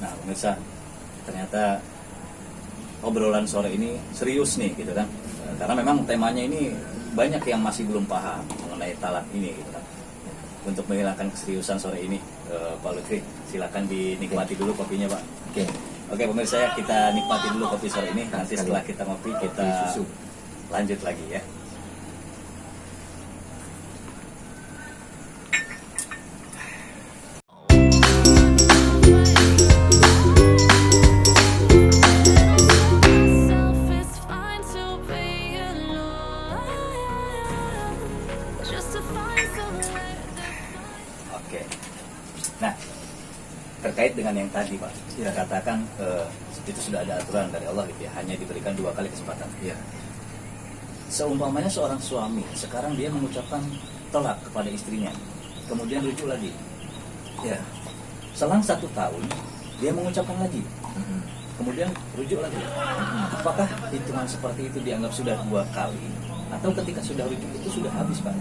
Nah, pemirsa, ternyata obrolan sore ini serius nih gitu kan. Karena memang temanya ini banyak yang masih belum paham mengenai talak ini gitu kan. Untuk menghilangkan keseriusan sore ini, Pak Lutfi, silakan dinikmati dulu kopinya, Pak. Oke, pemirsa ya, kita nikmati dulu kopi sore ini. Nanti setelah kita ngopi, kita lanjut lagi ya. Oke. Nah, terkait dengan yang tadi Pak, kita katakan itu sudah ada aturan dari Allah gitu ya, hanya diberikan 2 kali kesempatan. Ya. Seumpamanya seorang suami sekarang dia mengucapkan tolak kepada istrinya, kemudian rujuk lagi. Ya. Selang 1 tahun dia mengucapkan lagi, kemudian rujuk lagi. Apakah hitungan seperti itu dianggap sudah 2 kali? Atau ketika sudah rujuk itu sudah habis Pak,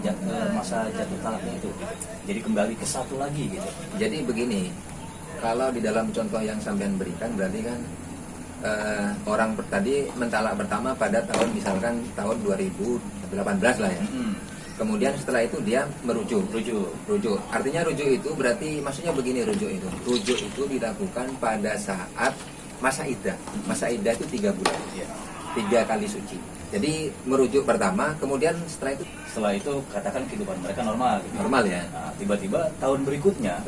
masa jatuh talaknya itu? Jadi kembali ke 1 lagi gitu. Jadi begini, kalau di dalam contoh yang sampean berikan berarti kan orang tadi mentalak pertama pada tahun misalkan tahun 2018 lah ya. Kemudian setelah itu dia merujuk. Rujuk. Artinya rujuk itu berarti maksudnya begini rujuk itu. Rujuk itu dilakukan pada saat masa iddah. Masa iddah itu 3 bulan. 3 kali suci. Jadi merujuk pertama, kemudian setelah itu katakan kehidupan mereka normal gitu. Normal ya. Nah, tiba-tiba tahun berikutnya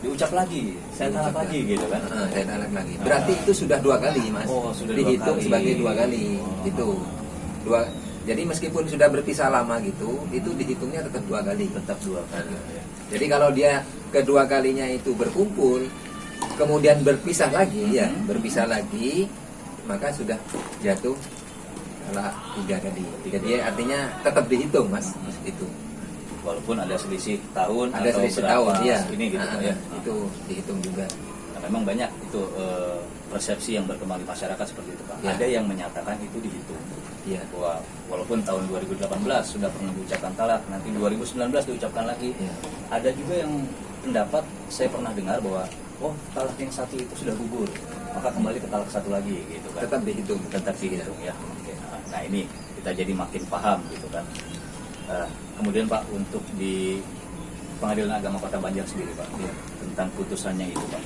diucap lagi, saya talak lagi gitu kan. Saya talak lagi. Berarti itu sudah 2 kali Mas. Sudah dihitung 2 kali. Sebagai 2 kali. Itu. Jadi meskipun sudah berpisah lama gitu, itu dihitungnya tetap 2 kali. Tetap 2 kali. Jadi kalau dia kedua kalinya itu berkumpul, kemudian berpisah lagi berpisah lagi, maka sudah jatuh talak 3 kali. Jadi artinya tetap dihitung Mas, itu. Walaupun ada selisih tahun ada atau selisih berapa tahun, ya. ini gitu ya. Itu dihitung juga. Nah, memang banyak itu persepsi yang berkembang di masyarakat seperti itu Pak. Ya. Ada yang menyatakan itu dihitung. Iya. Bahwa walaupun tahun 2018 sudah pernah diucapkan talak, nanti 2019 diucapkan lagi. Ya. Ada juga yang pendapat saya pernah dengar bahwa talak yang 1 itu sudah gugur, maka kembali ke talak 1 lagi gitu kan. Tetap dihitung Ya. Oke. Nah, ini kita jadi makin paham gitu kan. Kemudian Pak, untuk di Pengadilan Agama Kota Banjar sendiri Pak, tentang putusannya itu Pak,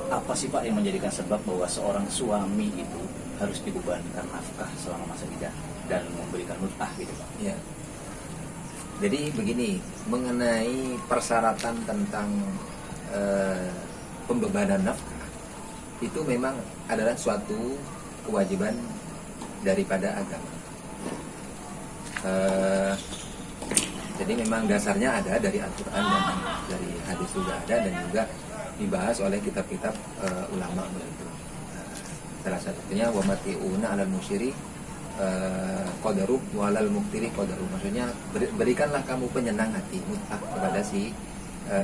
apa sih Pak yang menjadikan sebab bahwa seorang suami itu harus dibebankan nafkah selama masa iddah dan memberikan mut'ah gitu Pak? Ya. Jadi begini, mengenai persyaratan tentang pembebanan nafkah itu memang adalah suatu kewajiban daripada agama. Jadi memang dasarnya ada dari Al-Quran dan dari hadis juga ada, dan juga dibahas oleh kitab-kitab ulama begitu. Salah satunya wa mati'una 'alal musyri qadaru wa 'alal muqtiri qadaru. Maksudnya berikanlah kamu penyenang hati, mut'ah kepada si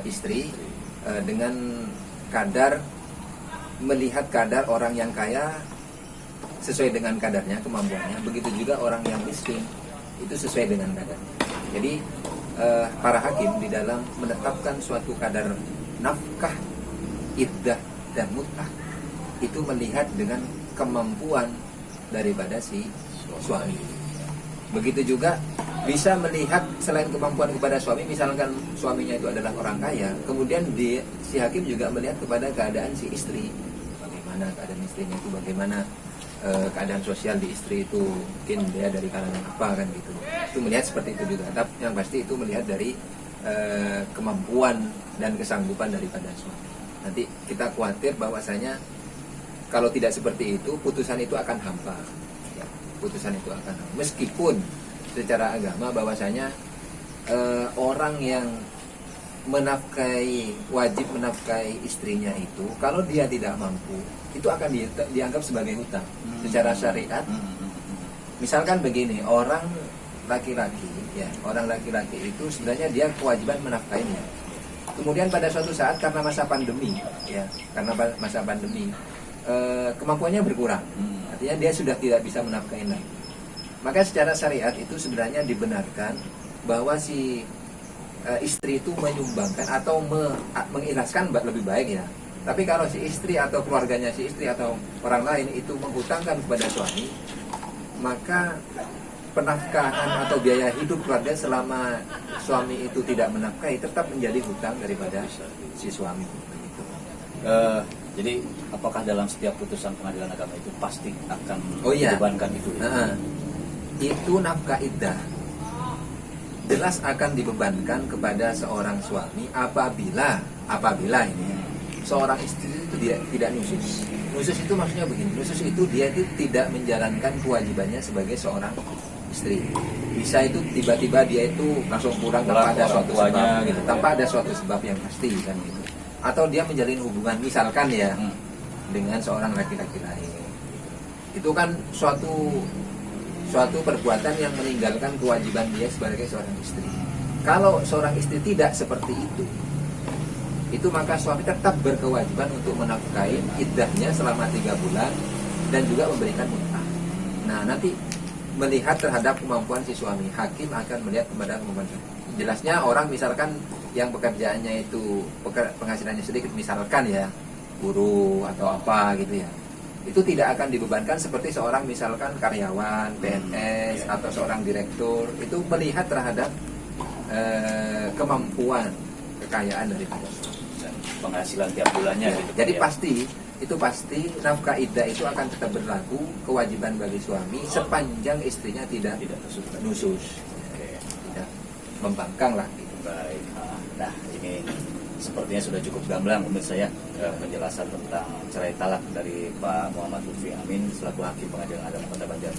istri dengan kadar, melihat kadar orang yang kaya sesuai dengan kadarnya, kemampuannya. Begitu juga orang yang miskin itu sesuai dengan kadarnya. Jadi para hakim di dalam menetapkan suatu kadar nafkah, iddah dan mut'ah itu melihat dengan kemampuan daripada si suami. Begitu juga bisa melihat selain kemampuan kepada suami, misalkan suaminya itu adalah orang kaya, kemudian si hakim juga melihat kepada keadaan si istri, bagaimana keadaan istrinya itu, bagaimana keadaan sosial di istri itu, mungkin dia dari kalangan apa kan gitu. Itu melihat seperti itu juga. Tapi yang pasti itu melihat dari kemampuan dan kesanggupan daripada suami. Nanti kita khawatir bahwasanya kalau tidak seperti itu, putusan itu akan hampa. Ya, putusan itu akan hampa. Meskipun secara agama bahwasanya orang yang wajib menafkahi istrinya itu, kalau dia tidak mampu, itu akan dianggap sebagai hutang secara syariat. Misalkan begini, orang laki-laki itu sebenarnya dia kewajiban menafkahinya. Kemudian pada suatu saat karena masa pandemi, kemampuannya berkurang, artinya dia sudah tidak bisa menafkahi lagi. Maka secara syariat itu sebenarnya dibenarkan bahwa si istri itu menyumbangkan atau mengikhlaskan lebih baik ya, Tapi kalau si istri atau keluarganya si istri atau orang lain itu menghutangkan kepada suami, maka penafkahan atau biaya hidup keluarga selama suami itu tidak menafkahi tetap menjadi hutang daripada si suami. Begitu. Jadi apakah dalam setiap putusan pengadilan agama itu pasti akan iya. dibebankan itu? Ya? Nah, itu nafkah iddah jelas akan dibebankan kepada seorang suami apabila ini seorang istri itu dia tidak nusus. Nusus itu maksudnya begini, nusus itu dia itu tidak menjalankan kewajibannya sebagai seorang istri. Bisa itu tiba-tiba dia itu langsung pulang tanpa ada suatu sebab, gitu, tanpa ada suatu sebab yang pasti kan gitu. Atau dia menjalin hubungan misalkan ya dengan seorang laki-laki lain. Itu kan suatu perbuatan yang meninggalkan kewajiban dia sebagai seorang istri. Kalau seorang istri tidak seperti itu maka suami tetap berkewajiban untuk menafkahi iddahnya selama 3 bulan dan juga memberikan mut'ah. Nah, nanti melihat terhadap kemampuan si suami, hakim akan melihat kepada kemampuan suami. Jelasnya orang misalkan yang pekerjaannya itu penghasilannya sedikit, misalkan ya guru atau apa gitu ya, itu tidak akan dibebankan seperti seorang misalkan karyawan, PNS atau seorang direktur. Itu melihat terhadap kemampuan kekayaan daripada penghasilan tiap bulannya. Gitu, jadi ya. pasti nafkah iddah itu akan tetap berlaku, kewajiban bagi suami sepanjang istrinya tidak nusus. Oke. Tidak membangkang lah gitu. Baik. Nah, ini sepertinya sudah cukup gamblang menurut saya penjelasan tentang cerai talak dari Pak Muhammad Lutfi Amin selaku Hakim Pengadilan Agama Kota Banjar.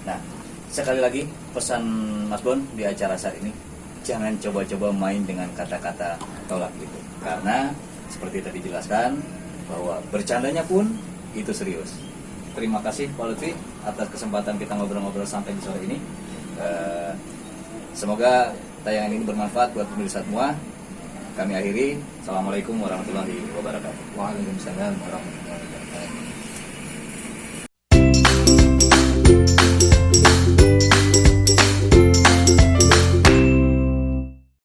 Nah, sekali lagi pesan Mas Bon di acara saat ini, jangan coba-coba main dengan kata-kata tolak itu. Karena seperti tadi dijelaskan bahwa bercandanya pun itu serius. Terima kasih Pak Lutfi atas kesempatan kita ngobrol-ngobrol sampai di sore ini. Semoga tayangan ini bermanfaat buat pemirsa semua. Kami akhiri. Assalamualaikum warahmatullahi wabarakatuh. Waalaikumsalam warahmatullahi wabarakatuh.